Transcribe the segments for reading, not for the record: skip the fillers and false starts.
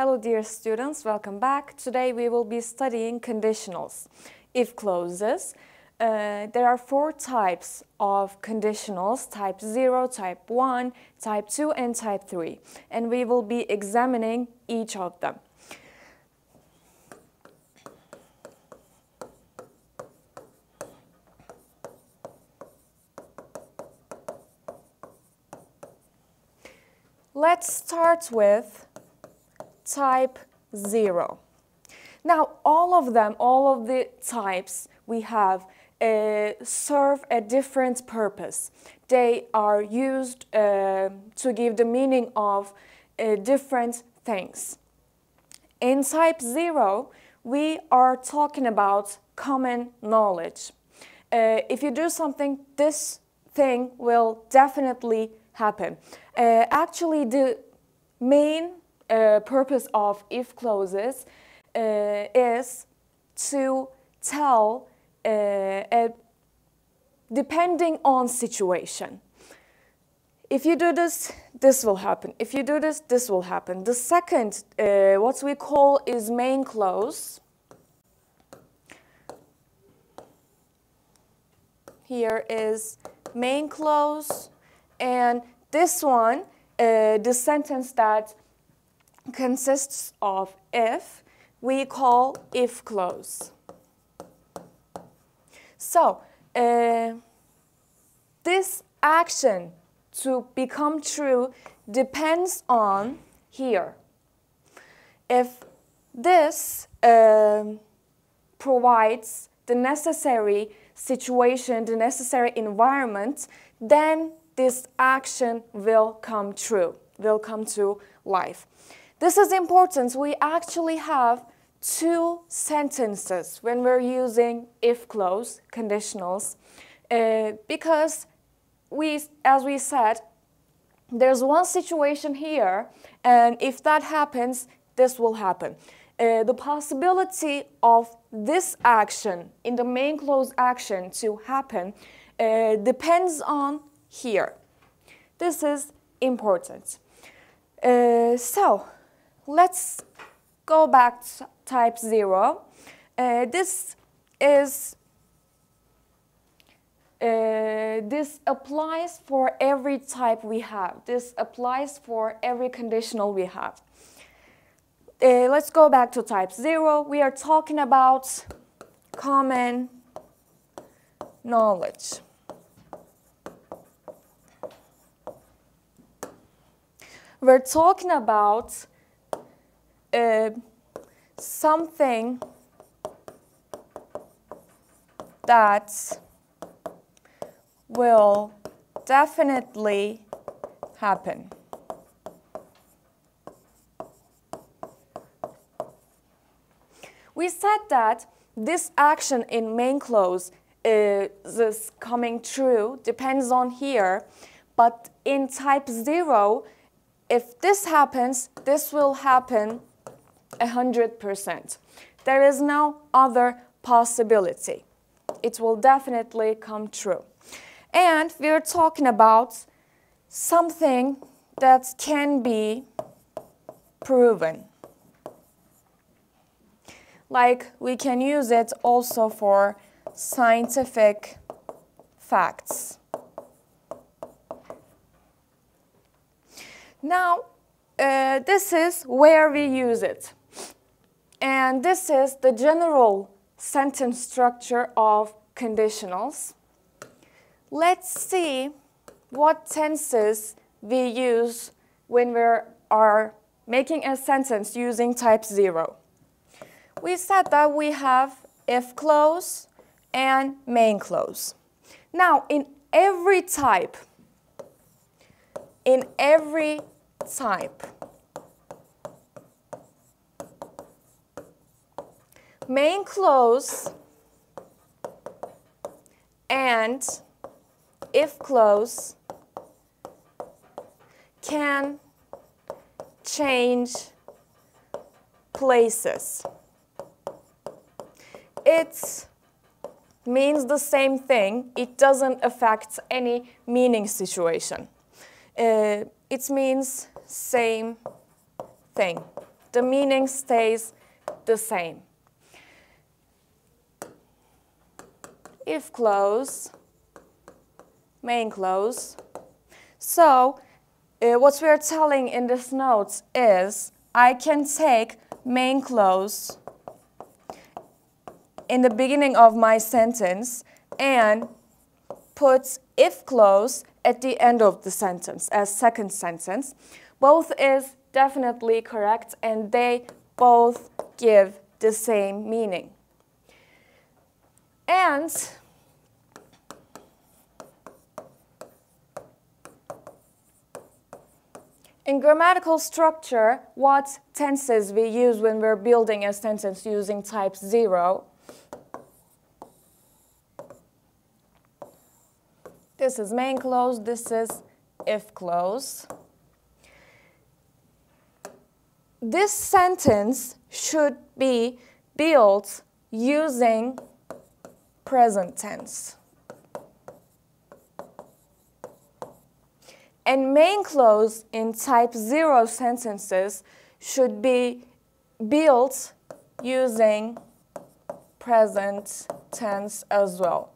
Hello dear students, welcome back. Today we will be studying conditionals. If clauses. There are 4 types of conditionals, type 0, type 1, type 2 and type 3. And we will be examining each of them. Let's start with type 0. Now, all of the types we have serve a different purpose. They are used to give the meaning of different things. In type 0, we are talking about common knowledge. If you do something, this thing will definitely happen. Actually, the main purpose of if clauses is to tell depending on situation. If you do this, this will happen. If you do this, this will happen. The second, what we call is main clause. Here is main clause. And this one, the sentence that consists of if, we call if clause. So, this action to become true depends on here. If this provides the necessary situation, the necessary environment, then this action will come true, will come to life. This is important. We actually have 2 sentences when we're using if clause conditionals because as we said, there's one situation here, and if that happens, this will happen. The possibility of this action in the main clause action to happen depends on here. This is important. So let's go back to type 0. This applies for every type we have. This applies for every conditional we have. Let's go back to type 0. We are talking about common knowledge. We're talking about something that will definitely happen. We said that this action in main clause is coming true, depends on here, but in type 0, if this happens, this will happen 100%. There is no other possibility. It will definitely come true. And we're talking about something that can be proven. Like we can use it also for scientific facts. Now, this is where we use it. And this is the general sentence structure of conditionals. Let's see what tenses we use when we are making a sentence using type 0. We said that we have if clause and main clause. Now, in every type, main clause and if clause can change places. It means the same thing. It doesn't affect any meaning situation. It means same thing. the meaning stays the same. If clause, main clause. So what we are telling in this note is I can take main clause in the beginning of my sentence and put if clause at the end of the sentence as second sentence. Both is definitely correct and they both give the same meaning. And in grammatical structure, what tenses we use when we're building a sentence using type 0? This is main clause, this is if clause. This sentence should be built using present tense. And main clause in type 0 sentences should be built using present tense as well.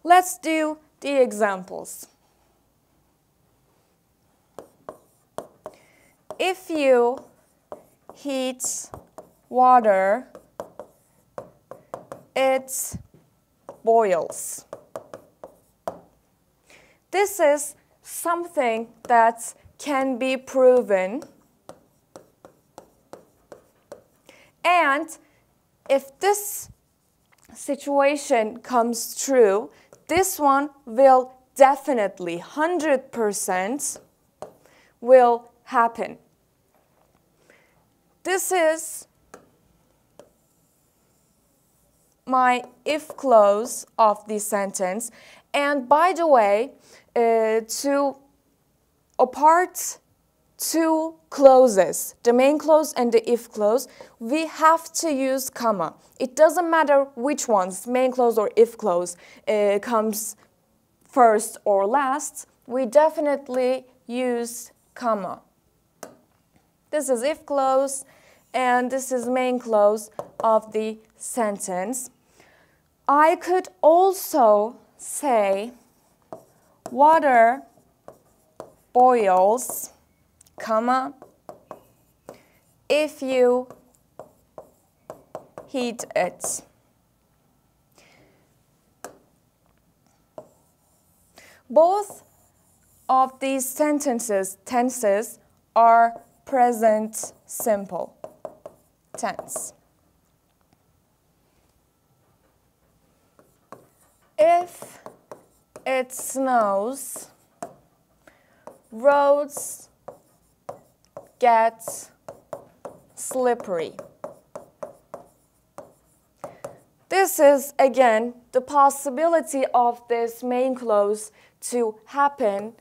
Let's do the examples. If you heat water, it boils. This is something that can be proven. And if this situation comes true, this one will definitely, 100% will happen. This is my if clause of the sentence. And by the way, to apart two clauses, the main clause and the if clause, we have to use comma. It doesn't matter which ones, main clause or if clause, comes first or last, we definitely use comma. This is if clause and this is main clause of the sentence. I could also say water boils, comma, if you heat it. Both of these tenses are present simple tense. If it snows, roads get slippery. This is, again, the possibility of this main clause to happen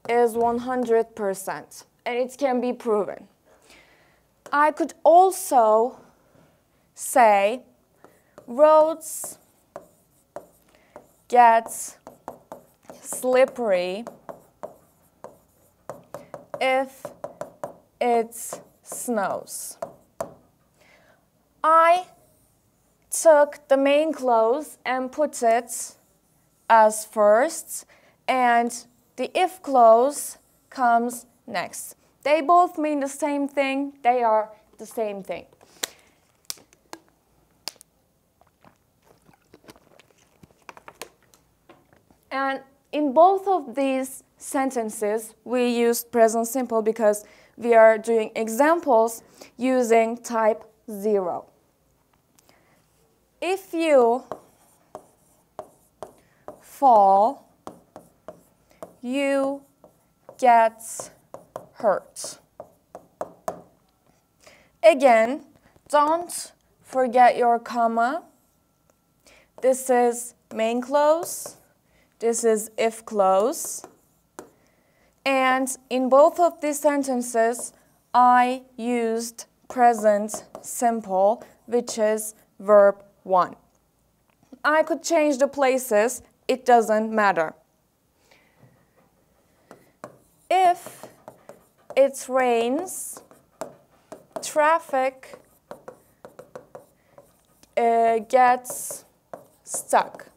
is 100%, and it can be proven. I could also say roads get slippery if it snows. I took the main clause and put it as first, and the if clause comes next. They both mean the same thing. They are the same thing. And in both of these sentences, we used present simple because we are doing examples using type 0. If you fall, you get hurt. Again, don't forget your comma. This is main clause. This is if clause. And in both of these sentences, I used present simple, which is verb 1. I could change the places. It doesn't matter. If it rains, traffic gets stuck.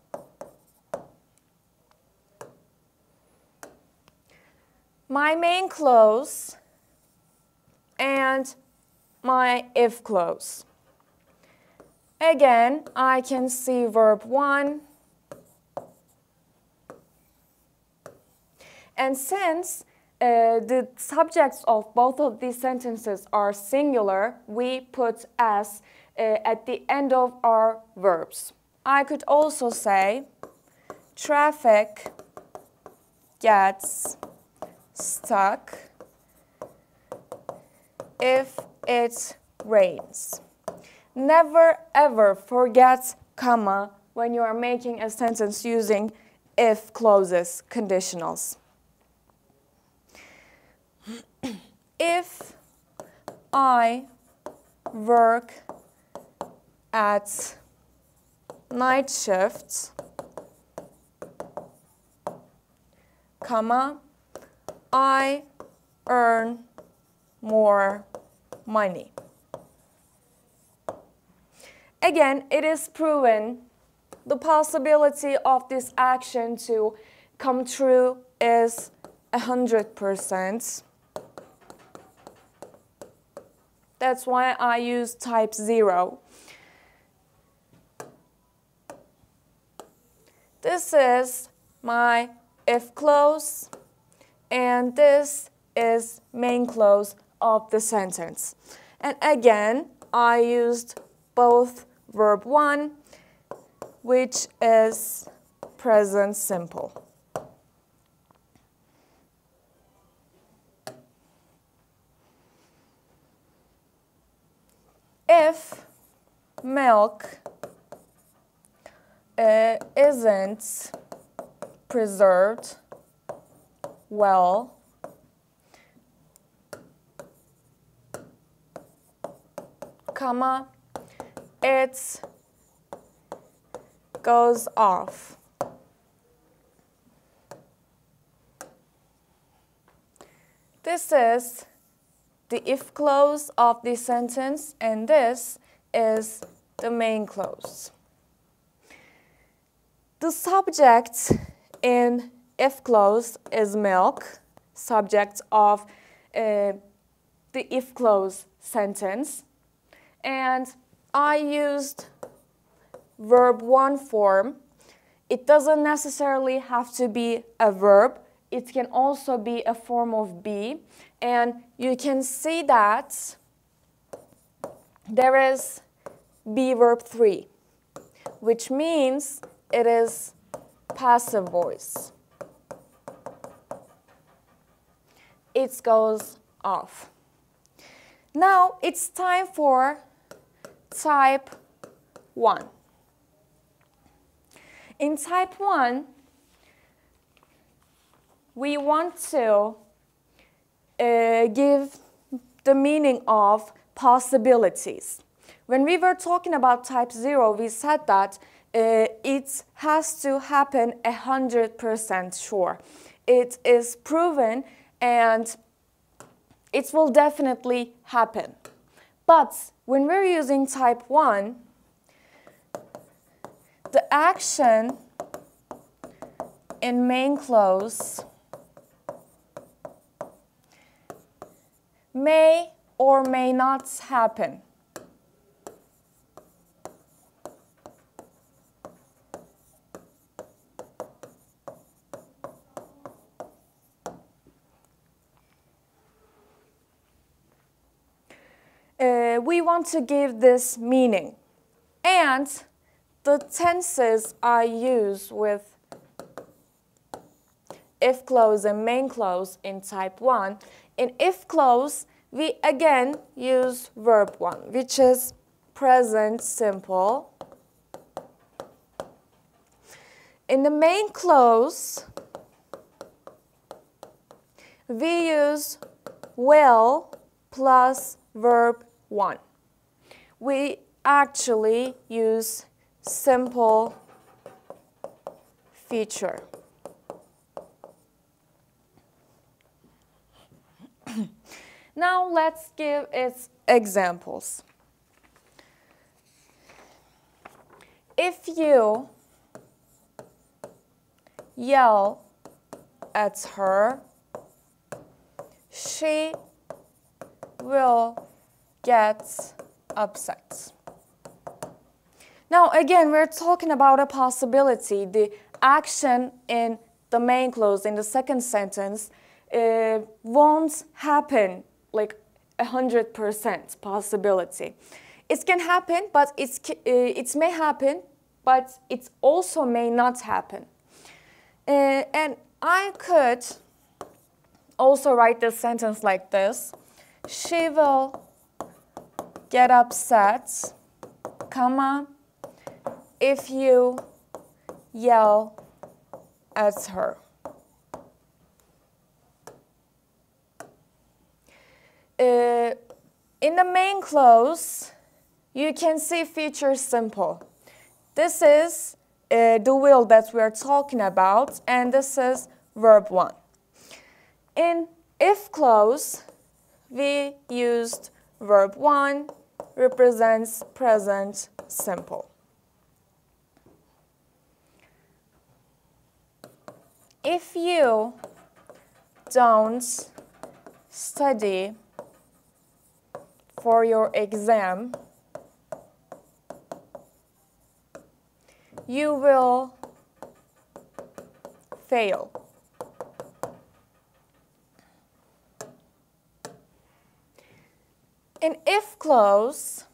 My main clause and my if clause. Again, I can see verb 1. And since the subjects of both of these sentences are singular, we put s at the end of our verbs. I could also say traffic gets stuck if it rains. Never ever forget comma when you are making a sentence using if clauses, conditionals. If I work at night shift, comma, I earn more money. Again, it is proven the possibility of this action to come true is 100%. That's why I use type 0. This is my if clause, and this is main clause of the sentence. And again, I used both verb 1, which is present simple. If milk isn't preserved well, comma, it goes off. This is the if clause of the sentence, and this is the main clause. The subject in if clause is milk, subject of the if clause sentence. And I used verb 1 form. It doesn't necessarily have to be a verb. It can also be a form of be. And you can see that there is be verb 3, which means it is passive voice. It goes off. Now it's time for type 1. In type 1, we want to give the meaning of possibilities. When we were talking about type 0, we said that it has to happen 100% sure. It is proven and it will definitely happen. But when we're using type 1, the action in main clause may or may not happen. We want to give this meaning. And the tenses I use with if clause and main clause in type 1. In if clause, we again use verb 1, which is present simple. In the main clause, we use will plus verb 1. We actually use simple feature. Now let's give its examples. If you yell at her, she will get upset. Now again, we're talking about a possibility. The action in the main clause in the second sentence won't happen like 100% possibility. It can happen, but it may happen, but it also may not happen. And I could also write this sentence like this. She will get upset, comma, if you yell at her. In the main clause, you can see future simple. This is the will that we are talking about, and this is verb 1. In if clause, we used verb 1 represents present simple. If you don't study for your exam, you will fail. In if clause,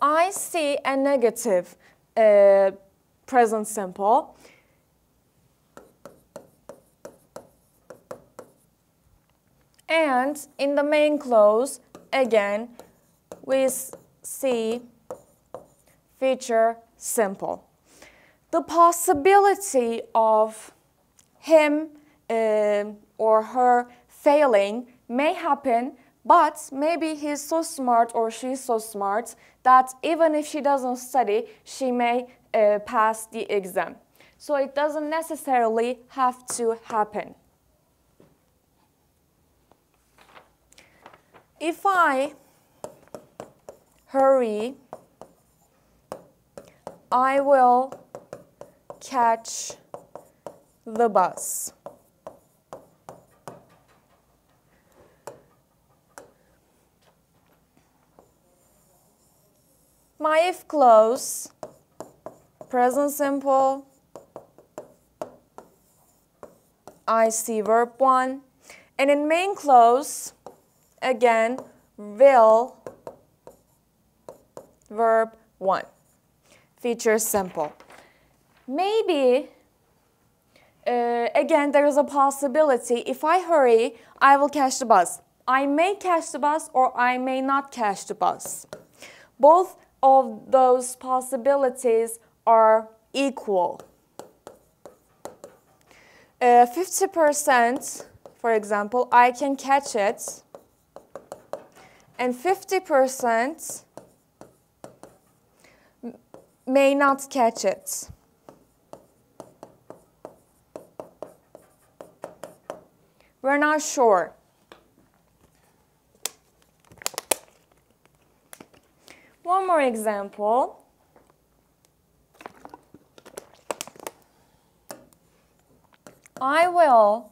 I see a negative present simple. And in the main clause, again, we see future simple. The possibility of him or her failing may happen, but maybe he's so smart or she's so smart that even if she doesn't study, she may pass the exam. So it doesn't necessarily have to happen. If I hurry, I will catch the bus. My if clause, present simple, I see verb 1. And in main clause, again, will, verb 1. Future simple. Maybe, again, there is a possibility. If I hurry, I will catch the bus. I may catch the bus or I may not catch the bus. Both of those possibilities are equal. 50%, for example, I can catch it, and 50% may not catch it. We're not sure. One more example. I will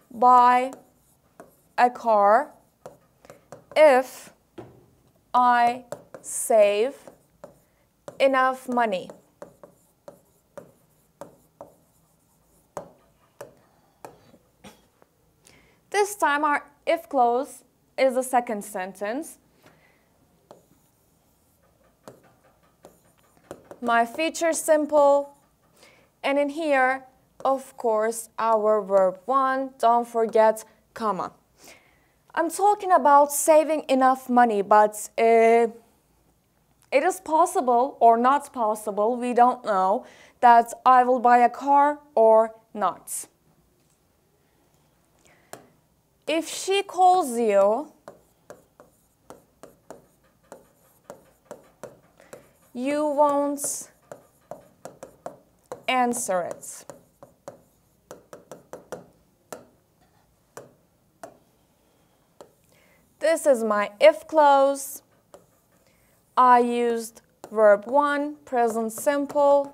buy a car if I save enough money. This time our if clause is the second sentence. My future simple, and in here, of course, our verb 1, don't forget comma. I'm talking about saving enough money, but it is possible or not possible, we don't know, that I will buy a car or not. If she calls you, you won't answer it. This is my if clause. I used verb 1, present simple.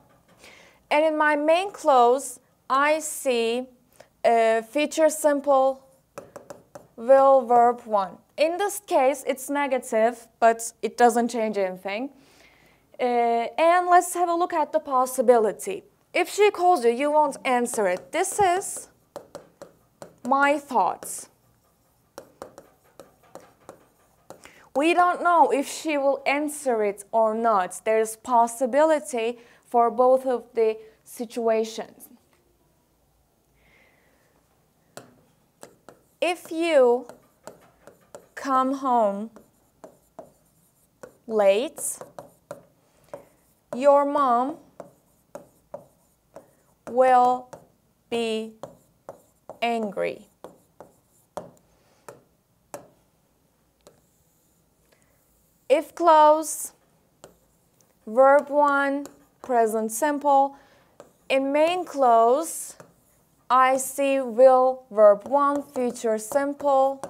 And in my main clause, I see future simple will verb 1. In this case, it's negative, but it doesn't change anything. And let's have a look at the possibility. If she calls you, you won't answer it. This is my thoughts. We don't know if she will answer it or not. There's possibility for both of the situations. If you come home late, your mom will be angry. If clause, verb 1, present simple. In main clause, I see will, verb 1, future simple.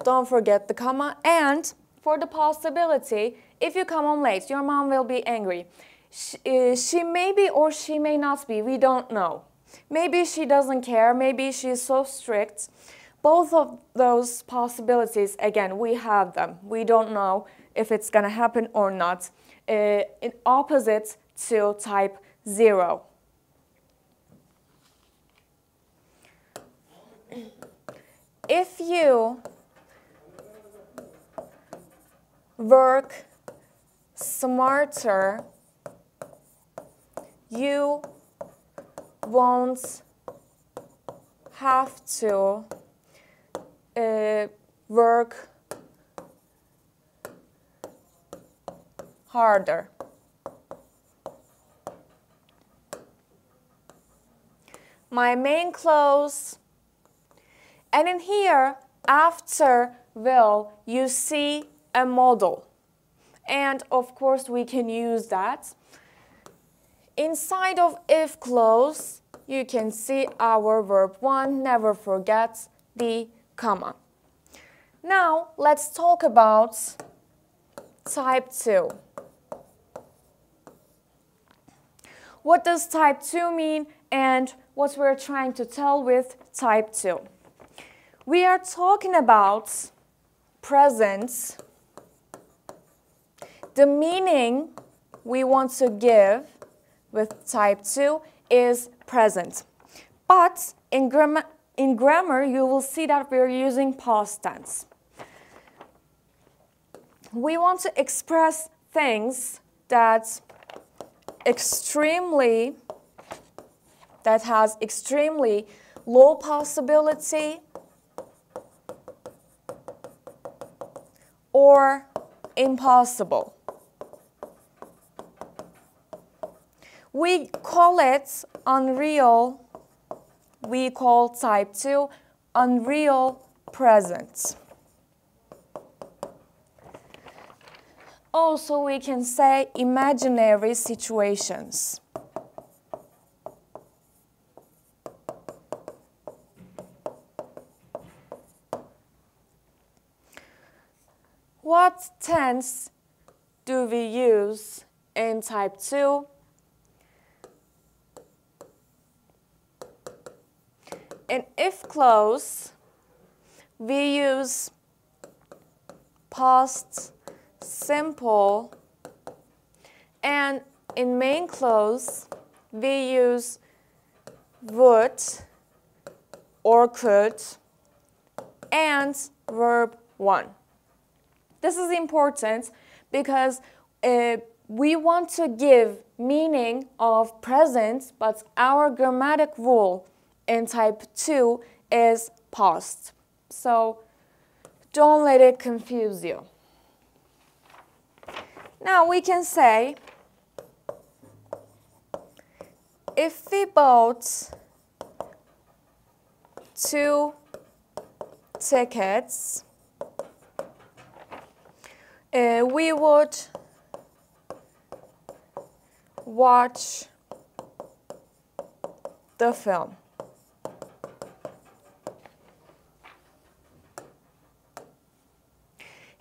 Don't forget the comma. And for the possibility, if you come home late, your mom will be angry. She may be or she may not be. We don't know. Maybe she doesn't care. Maybe she's so strict. Both of those possibilities, again, we have them. We don't know if it's going to happen or not. In opposite to type 0. If you work smarter, you won't have to work harder. My main clause, and in here, after will, you see a model. And of course, we can use that. Inside of if clause, you can see our verb 1, never forget the comma. Now, let's talk about type 2. What does type 2 mean and what we're trying to tell with type 2? We are talking about present. The meaning we want to give with type 2 is present. But in grammar, you will see that we're using past tense. We want to express things that has extremely low possibility or impossible. We call it unreal. We call type 2 unreal present. Also, we can say imaginary situations. What tense do we use in type 2? In if clause, we use past simple, and in main clause, we use would or could and verb 1. This is important because we want to give meaning of present, but our grammatic rule in type 2 is past. So don't let it confuse you. Now we can say, if we bought 2 tickets, we would watch the film.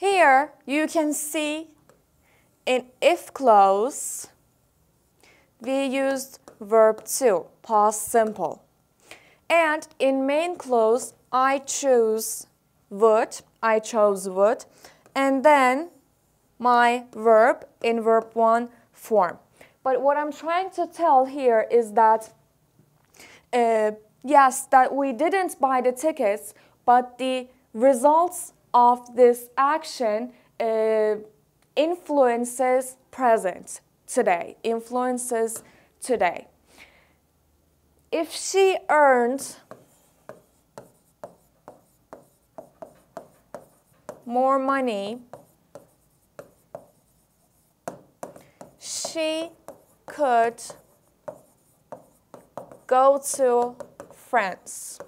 Here you can see in if clause we used verb to, past simple. And in main clause I chose would, and then my verb in verb 1 form. But what I'm trying to tell here is that yes, that we didn't buy the tickets, but the results of this action influences present today, influences today. If she earned more money, she could go to France.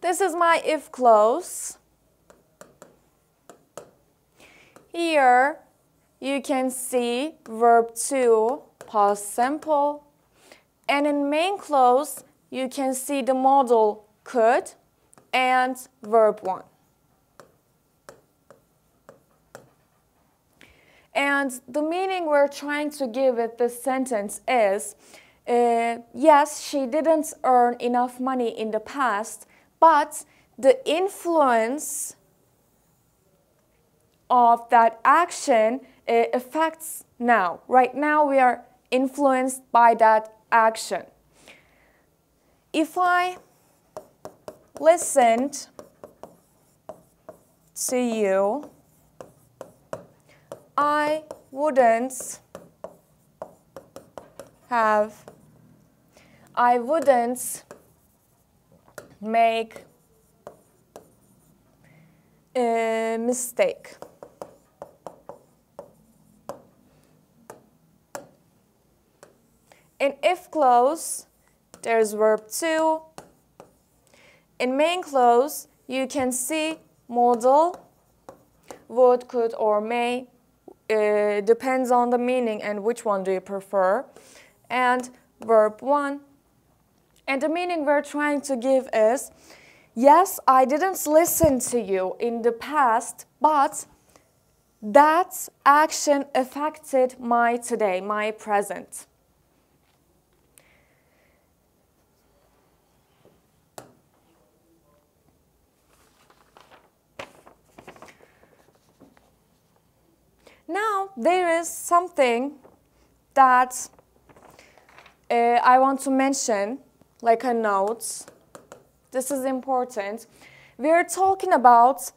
This is my if clause. Here you can see verb 2, past simple. And in main clause, you can see the modal could and verb 1. And the meaning we're trying to give with this sentence is, yes, she didn't earn enough money in the past, but the influence of that action affects now. Right now we are influenced by that action. If I listened to you, I wouldn't make a mistake. In if clause, there's verb 2. In main clause, you can see modal, would, could, or may. Depends on the meaning and which one do you prefer. And verb 1. And the meaning we're trying to give is, yes, I didn't listen to you in the past, but that action affected my today, my present. Now, there is something that I want to mention, like a note. This is important. We're talking about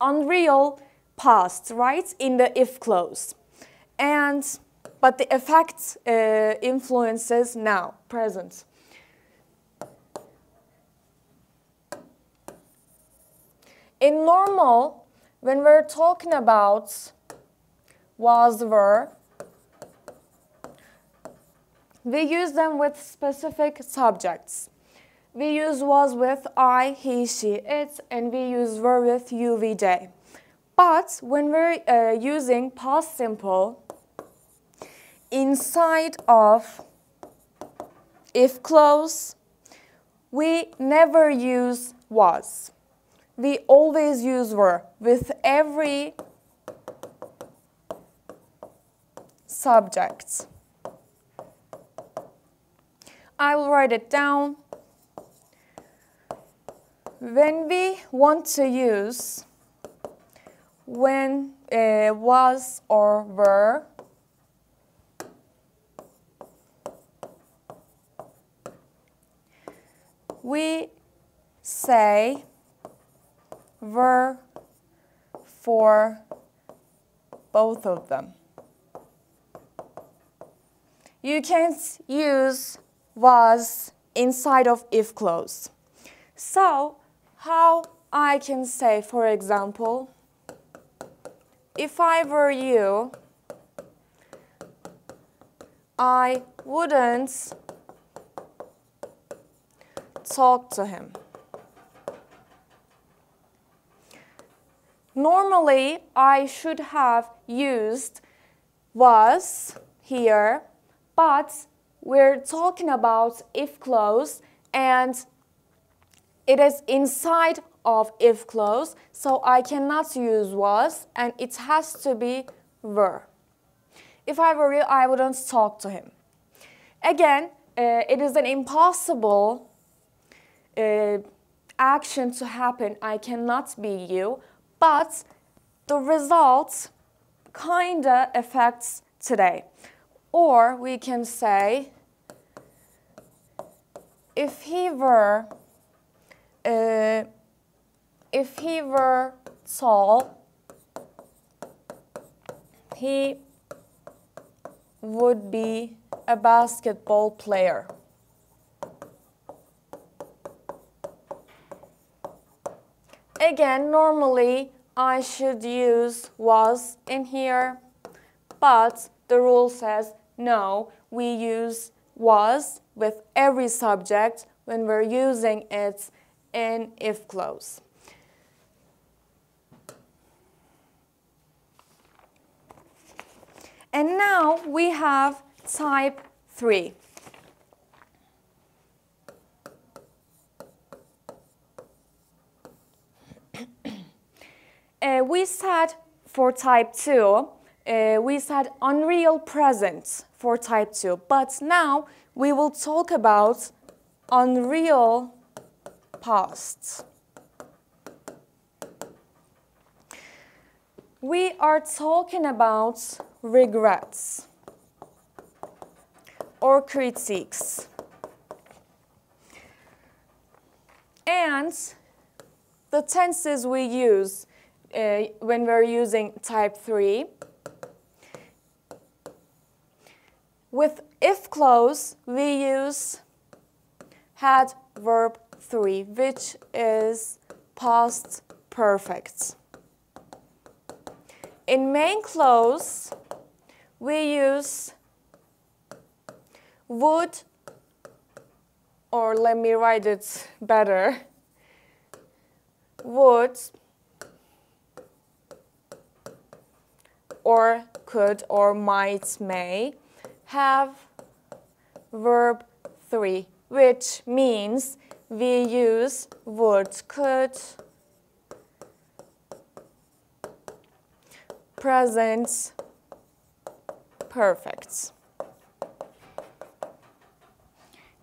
unreal past, right, in the if clause. But the effect influences now, present. In normal, when we're talking about was, were, we use them with specific subjects. We use was with I, he, she, it, and we use were with you, we, they. But when we're using past simple, inside of if clause, we never use was. We always use were with every subject. I will write it down. When we want to use when was or were, we say were for both of them. You can't use was inside of if clause. So, how I can say, for example, if I were you, I wouldn't talk to him. Normally, I should have used was here, but we're talking about if clause, and it is inside of if clause, so I cannot use was, and it has to be were. If I were you, I wouldn't talk to him. Again, it is an impossible action to happen. I cannot be you, but the result kinda affects today. Or we can say, if he were tall, he would be a basketball player. Again, normally I should use was in here, but the rule says no, we use was with every subject when we're using it in if clause. And now we have type 3. We said for type 2, we said unreal present for type 2, but now we will talk about unreal past. We are talking about regrets or critiques. And the tenses we use when we're using type 3. With if clause, we use had verb 3, which is past perfect. In main clause, we use would, or let me write it better, would, or could, or might, may, have verb 3, which means we use would, could, present perfect.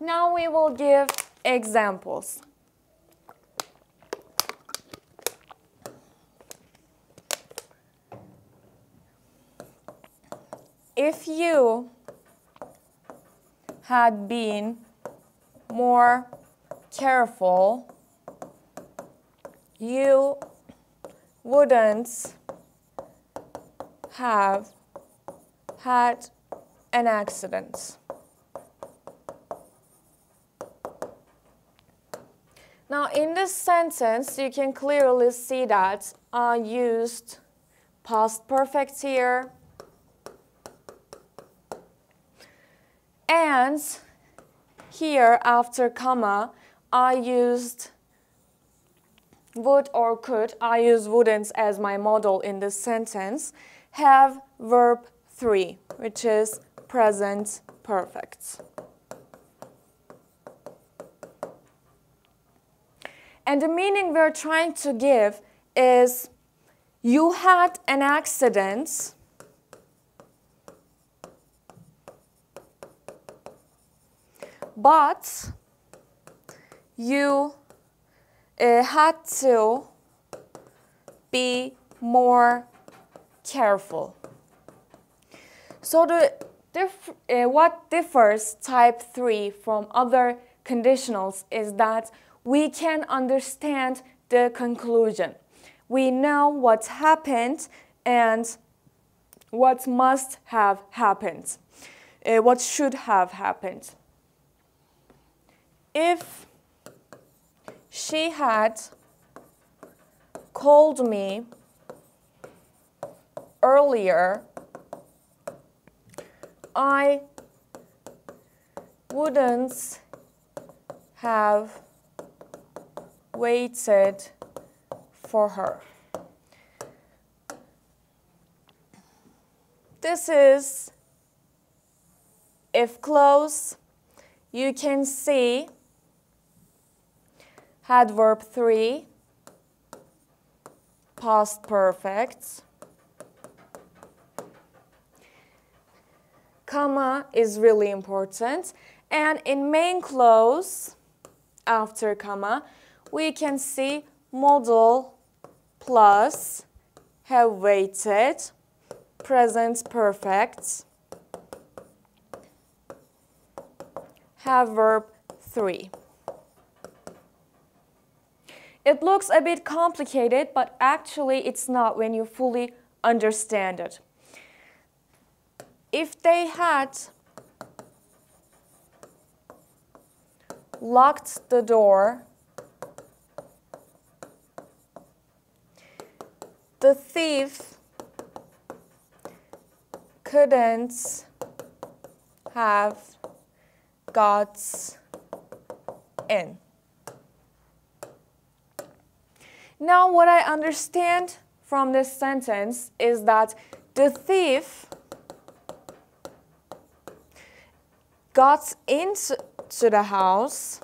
Now we will give examples. If you had been more careful, you wouldn't have had an accident. Now, in this sentence, you can clearly see that I used past perfect here. And here, after comma, I used would or could. I use wouldn't as my model in this sentence. Have verb 3, which is present perfect. And the meaning we're trying to give is you had an accident, but you had to be more careful. So what differs type 3 from other conditionals is that we can understand the conclusion. We know what happened and what must have happened, what should have happened. If she had called me earlier, I wouldn't have waited for her. This is if clause. You can see had verb 3, past perfect. Comma is really important. And in main clause, after comma, we can see modal plus have waited, present perfect, have verb 3. It looks a bit complicated, but actually it's not when you fully understand it. If they had locked the door, the thief couldn't have got in. Now, what I understand from this sentence is that the thief got into the house,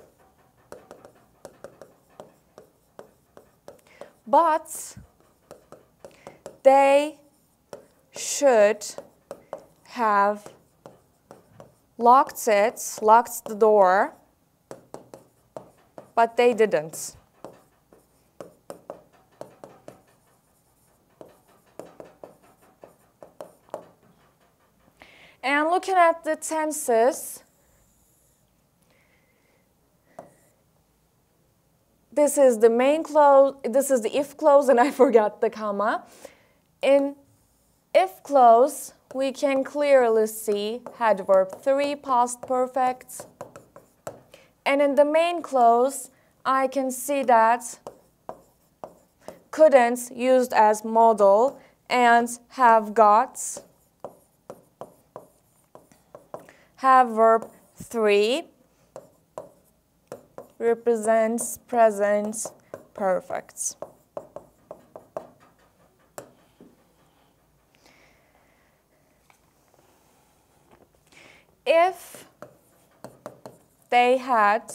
but they should have locked the door, but they didn't. And looking at the tenses, this is the main clause, this is the if clause, and I forgot the comma. In if clause, we can clearly see had verb 3 past perfect. And in the main clause, I can see that couldn't used as modal and have got, have verb 3 represents present perfect. If they had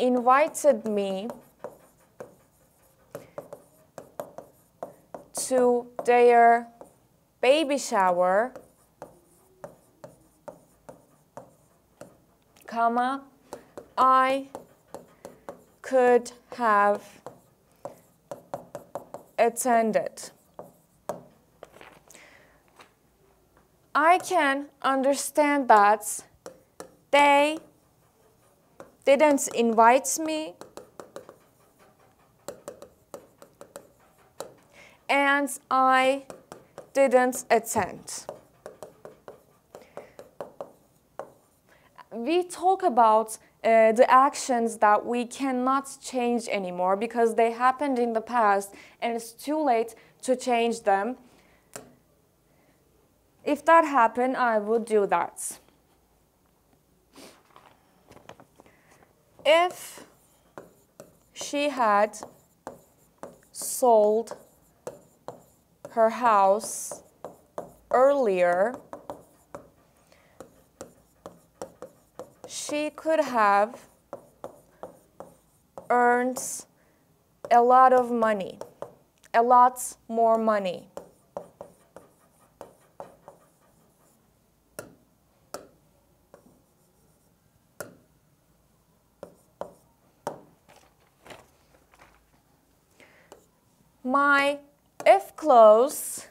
invited me to their baby shower, comma, I could have attended. I can understand that they didn't invite me and I didn't attend. We talk about the actions that we cannot change anymore because they happened in the past and it's too late to change them. If that happened, I would do that. If she had sold her house earlier, she could have earned a lot of money, a lot more money. My if clause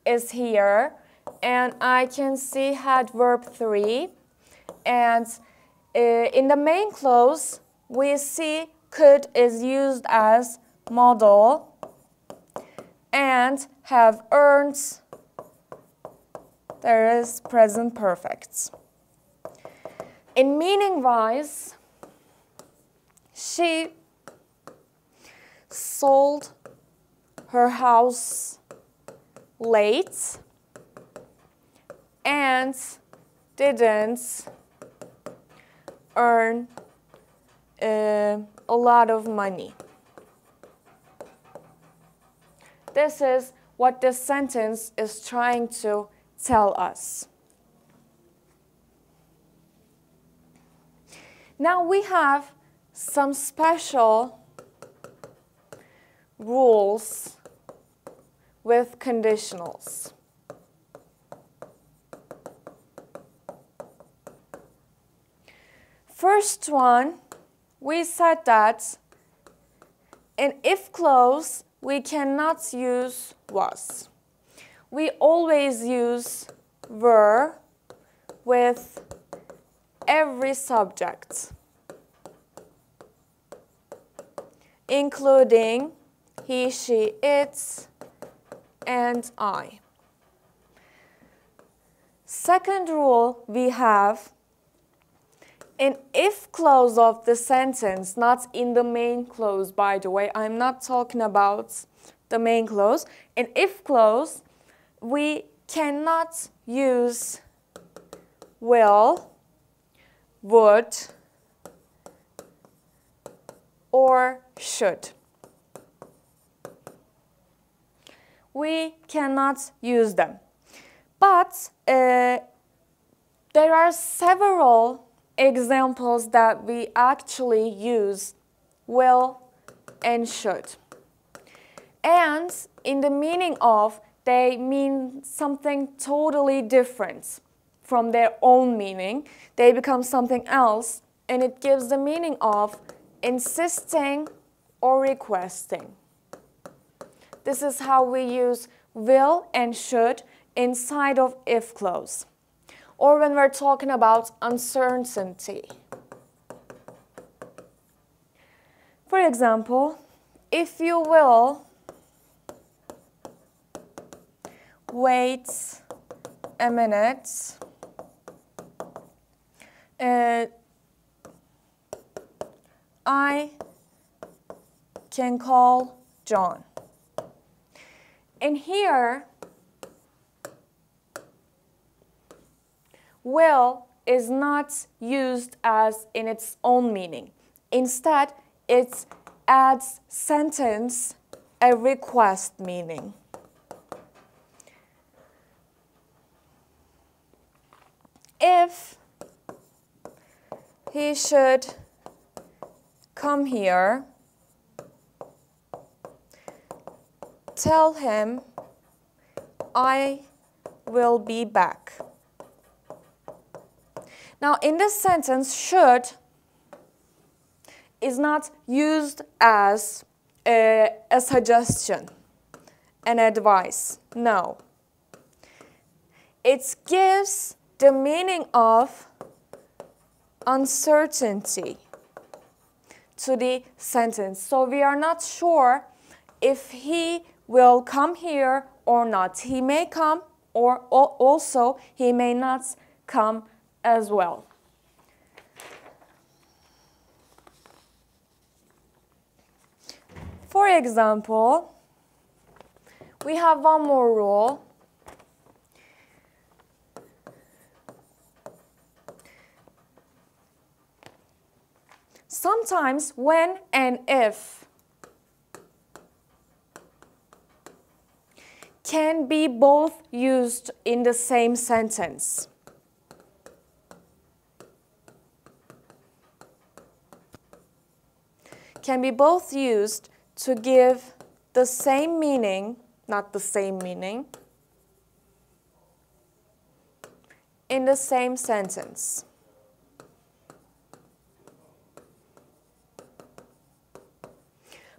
is here, and I can see had verb 3. And in the main clause, we see could is used as modal and have earned, there is present perfect. In meaning-wise, she sold her house late and didn't earn a lot of money. This is what this sentence is trying to tell us. Now we have some special rules with conditionals. First one, we said that in if clause, we cannot use was. We always use were with every subject, including he, she, it, and I. Second rule we have, in if clause of the sentence, not in the main clause, by the way, I'm not talking about the main clause. In if clause, we cannot use will, would, or should. We cannot use them. But there are several examples that we actually use will and should. And in the meaning of, they mean something totally different from their own meaning. They become something else, and it gives the meaning of insisting or requesting. This is how we use will and should inside of if clause. Or when we're talking about uncertainty. For example, if you will wait a minute, I can call John. And here, will is not used as in its own meaning. Instead, it adds sentence a request meaning. If he should come here, tell him I will be back. Now, in this sentence, should is not used as a suggestion, an advice. No. It gives the meaning of uncertainty to the sentence. So we are not sure if he will come here or not. He may come, or also he may not come as well. For example, we have one more rule. Sometimes when and if can be both used in the same sentence. Can be both used to give the same meaning, not the same meaning, in the same sentence.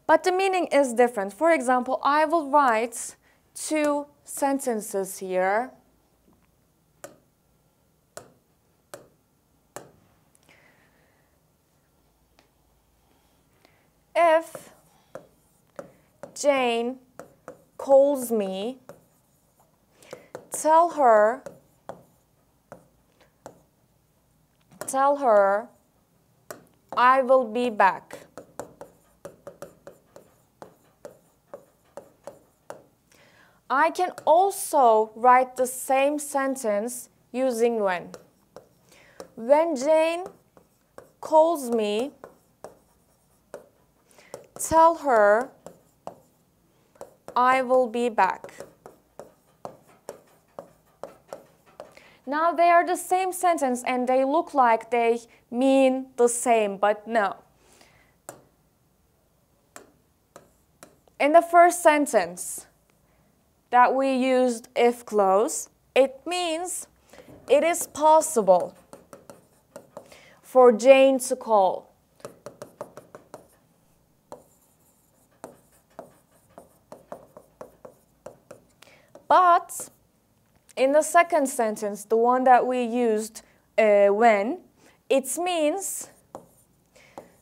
But the meaning is different. For example, I will write two sentences here. If Jane calls me, tell her I will be back. I can also write the same sentence using when. When Jane calls me, tell her I will be back. Now they are the same sentence and they look like they mean the same, but no. In the first sentence that we used if clause, it means it is possible for Jane to call. But in the second sentence, the one that we used when, it means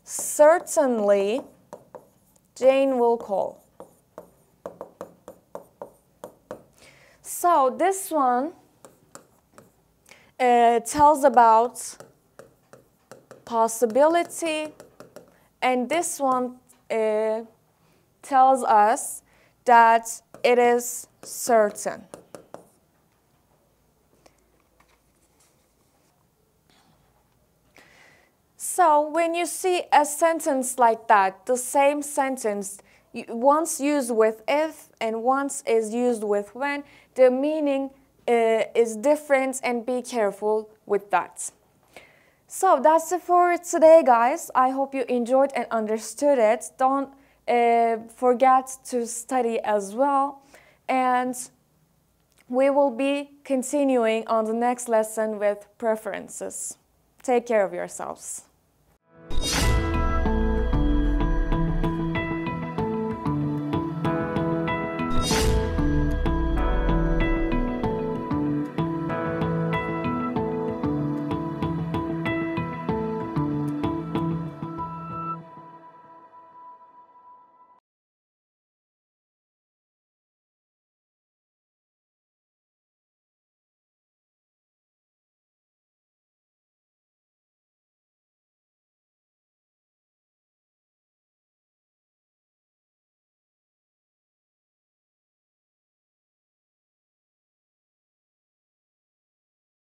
certainly Jane will call. So this one tells about possibility, and this one tells us that it is certain. So when you see a sentence like that, the same sentence, once used with if and once is used with when, the meaning is different, and be careful with that. So that's it for today, guys. I hope you enjoyed and understood it. Don't forget to study as well. And we will be continuing on the next lesson with preferences. Take care of yourselves.